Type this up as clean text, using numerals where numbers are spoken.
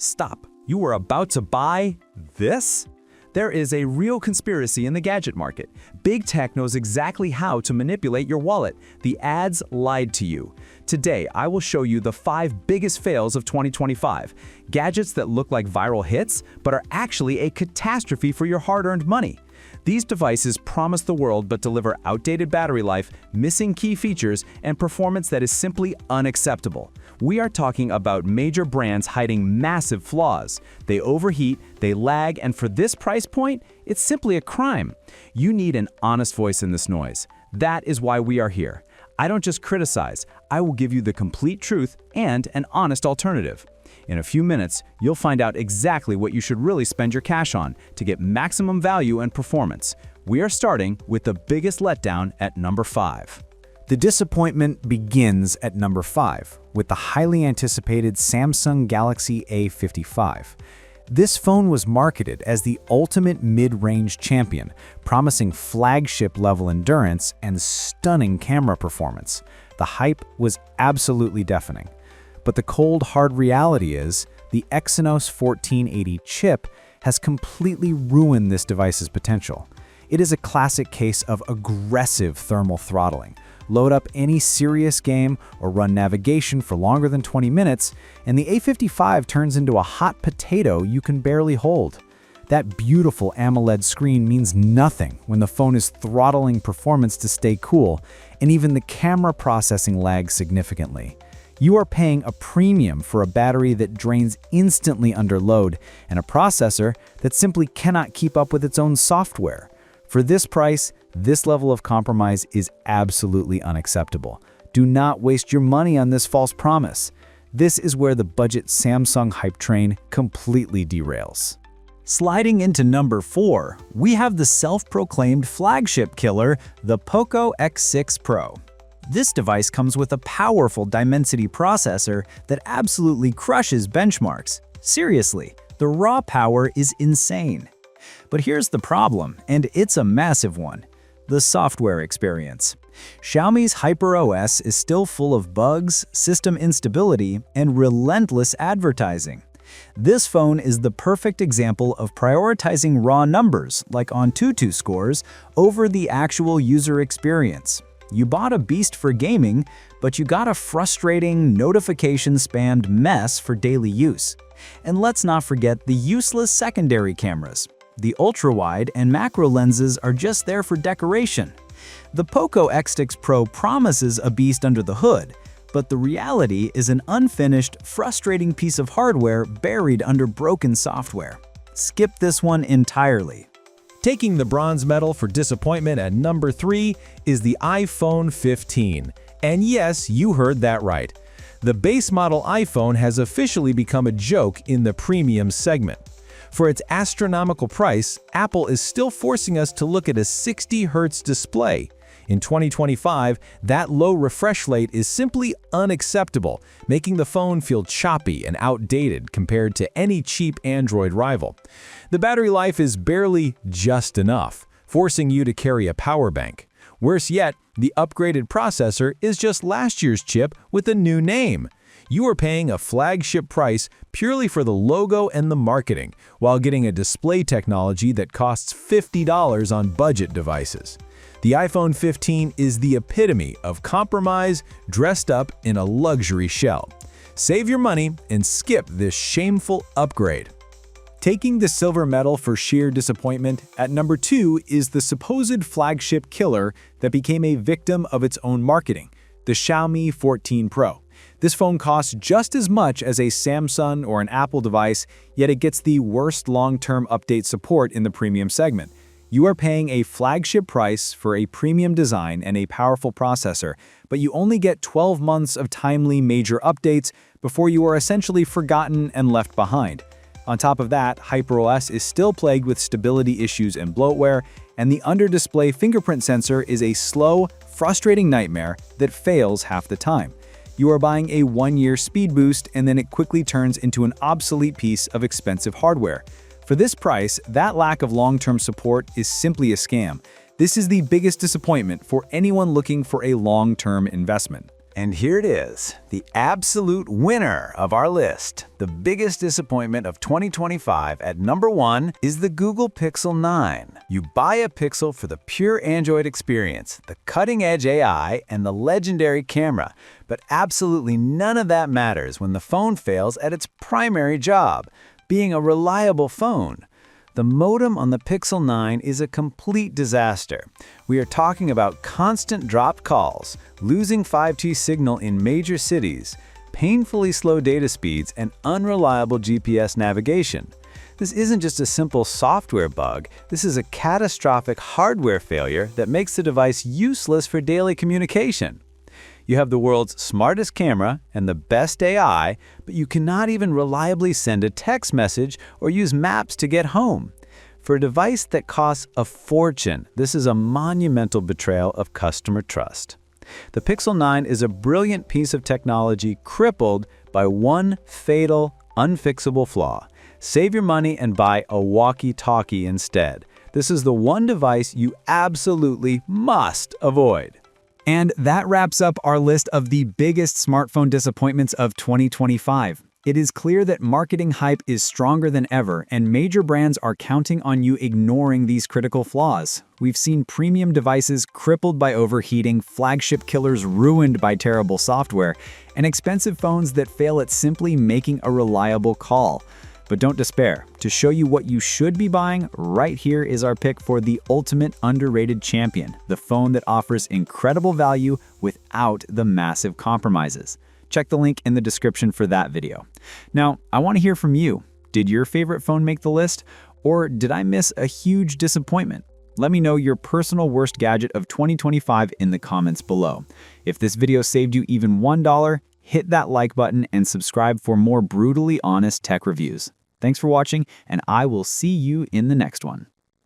Stop. You were about to buy this? There is a real conspiracy in the gadget market. Big tech knows exactly how to manipulate your wallet. The ads lied to you. Today, I will show you the 5 biggest fails of 2025. Gadgets that look like viral hits, but are actually a catastrophe for your hard-earned money. These devices promise the world but deliver outdated battery life, missing key features, and performance that is simply unacceptable. We are talking about major brands hiding massive flaws. They overheat, they lag, and for this price point, it's simply a crime. You need an honest voice in this noise. That is why we are here. I don't just criticize, I will give you the complete truth and an honest alternative. In a few minutes, you'll find out exactly what you should really spend your cash on to get maximum value and performance. We are starting with the biggest letdown at number 5. The disappointment begins at number 5 with the highly anticipated Samsung Galaxy A55. This phone was marketed as the ultimate mid-range champion, promising flagship-level endurance and stunning camera performance. The hype was absolutely deafening. But the cold, hard reality is the Exynos 1480 chip has completely ruined this device's potential. It is a classic case of aggressive thermal throttling. Load up any serious game or run navigation for longer than 20 minutes, and the A55 turns into a hot potato you can barely hold. That beautiful AMOLED screen means nothing when the phone is throttling performance to stay cool, and even the camera processing lags significantly. You are paying a premium for a battery that drains instantly under load and a processor that simply cannot keep up with its own software. For this price, this level of compromise is absolutely unacceptable. Do not waste your money on this false promise. This is where the budget Samsung hype train completely derails. Sliding into number 4, we have the self-proclaimed flagship killer, the Poco X6 Pro. This device comes with a powerful Dimensity processor that absolutely crushes benchmarks. Seriously, the raw power is insane. But here's the problem, and it's a massive one: the software experience. Xiaomi's HyperOS is still full of bugs, system instability, and relentless advertising. This phone is the perfect example of prioritizing raw numbers, like Antutu scores, over the actual user experience. You bought a beast for gaming, but you got a frustrating, notification-spammed mess for daily use. And let's not forget the useless secondary cameras. The ultra-wide and macro lenses are just there for decoration. The Poco X6 Pro promises a beast under the hood, but the reality is an unfinished, frustrating piece of hardware buried under broken software. Skip this one entirely. Taking the bronze medal for disappointment at number 3 is the iPhone 15. And yes, you heard that right. The base model iPhone has officially become a joke in the premium segment. For its astronomical price, Apple is still forcing us to look at a 60 Hz display. In 2025, that low refresh rate is simply unacceptable, making the phone feel choppy and outdated compared to any cheap Android rival. The battery life is barely just enough, forcing you to carry a power bank. Worse yet, the upgraded processor is just last year's chip with a new name. You are paying a flagship price purely for the logo and the marketing, while getting a display technology that costs $50 on budget devices. The iPhone 15 is the epitome of compromise dressed up in a luxury shell. Save your money and skip this shameful upgrade. Taking the silver medal for sheer disappointment, at number 2 is the supposed flagship killer that became a victim of its own marketing, the Xiaomi 14 Pro. This phone costs just as much as a Samsung or an Apple device, yet it gets the worst long-term update support in the premium segment. You are paying a flagship price for a premium design and a powerful processor, but you only get 12 months of timely major updates before you are essentially forgotten and left behind. On top of that, HyperOS is still plagued with stability issues and bloatware, and the under-display fingerprint sensor is a slow, frustrating nightmare that fails half the time. You are buying a 1-year speed boost, and then it quickly turns into an obsolete piece of expensive hardware. For this price, that lack of long-term support is simply a scam. This is the biggest disappointment for anyone looking for a long-term investment. And here it is, the absolute winner of our list. The biggest disappointment of 2025 at number 1 is the Google Pixel 9. You buy a Pixel for the pure Android experience, the cutting-edge AI, and the legendary camera. But absolutely none of that matters when the phone fails at its primary job, being a reliable phone. The modem on the Pixel 9 is a complete disaster. We are talking about constant dropped calls, losing 5G signal in major cities, painfully slow data speeds, and unreliable GPS navigation. This isn't just a simple software bug, this is a catastrophic hardware failure that makes the device useless for daily communication. You have the world's smartest camera and the best AI, but you cannot even reliably send a text message or use maps to get home. For a device that costs a fortune, this is a monumental betrayal of customer trust. The Pixel 9 is a brilliant piece of technology crippled by one fatal, unfixable flaw. Save your money and buy a walkie-talkie instead. This is the one device you absolutely must avoid. And that wraps up our list of the biggest smartphone disappointments of 2025. It is clear that marketing hype is stronger than ever, and major brands are counting on you ignoring these critical flaws. We've seen premium devices crippled by overheating, flagship killers ruined by terrible software, and expensive phones that fail at simply making a reliable call. But don't despair. To show you what you should be buying, right here is our pick for the ultimate underrated champion, the phone that offers incredible value without the massive compromises. Check the link in the description for that video. Now, I want to hear from you. Did your favorite phone make the list? Or did I miss a huge disappointment? Let me know your personal worst gadget of 2025 in the comments below. If this video saved you even $1, hit that like button and subscribe for more brutally honest tech reviews. Thanks for watching, and I will see you in the next one.